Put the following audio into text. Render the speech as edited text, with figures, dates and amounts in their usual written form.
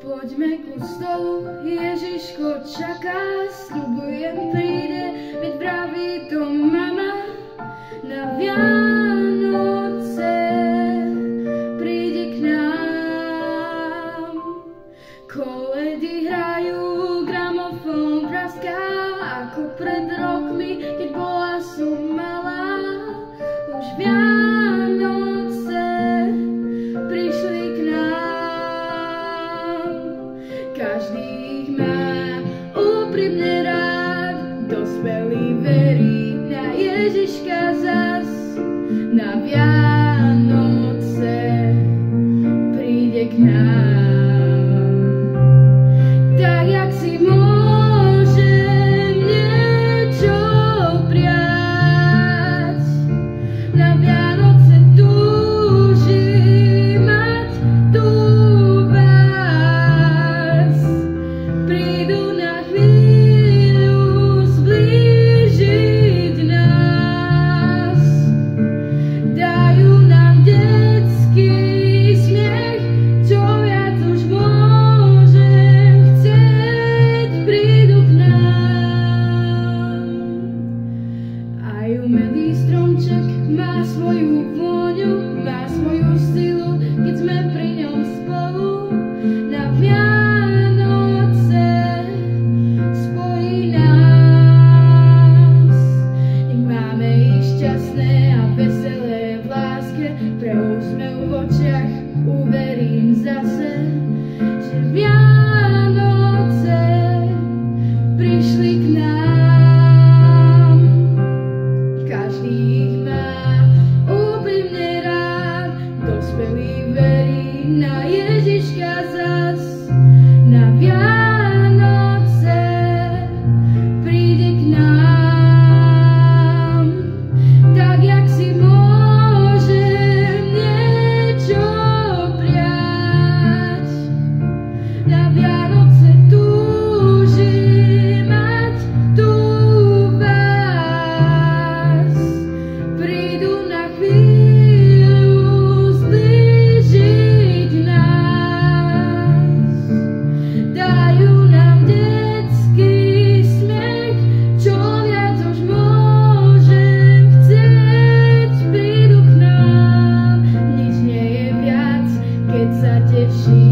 Poďme ku stolu, Ježiško čaká, sľubujem príde, veď vraví to mama. Na Vianoce príde k nám. Koledy hrajú, gramofón praská, ako pred rokmi, keď bola som malá. Už Vianoce prišli k nám. Každý ich má úprimne rád, dospelý verí na Ježiška zas. Na Vianoce príde k nám. Tak jak si môžem niečo priať, na Vianoce túžim mať tu vás. Prídu na chvíľu zblížiť nás, dajú nám detský smiech, čo viac už môžem chcieť, prídu k nám. Aj umelý stromček má svoju vôňu, má svoju silu, keď sme pri ňom spolu. Na Vianoce spojí nás. Nech máme ich šťastné a veselé v láske, pre úsmev v očiach uverím zase, že Vianoce prišli k nám. Každý ich má úprimne rád, dospelý verí na Ježiška zas. Na Vianoce príde k nám. Tak jak si môžem niečo priať, na Vianoce túžim mať tu vás. Prídu na chvíľu zblížiť nás, dajú nám detský smiech, čo viac už môžem chcieť, prídu k nám. Nič nie je viac, keď sa teším.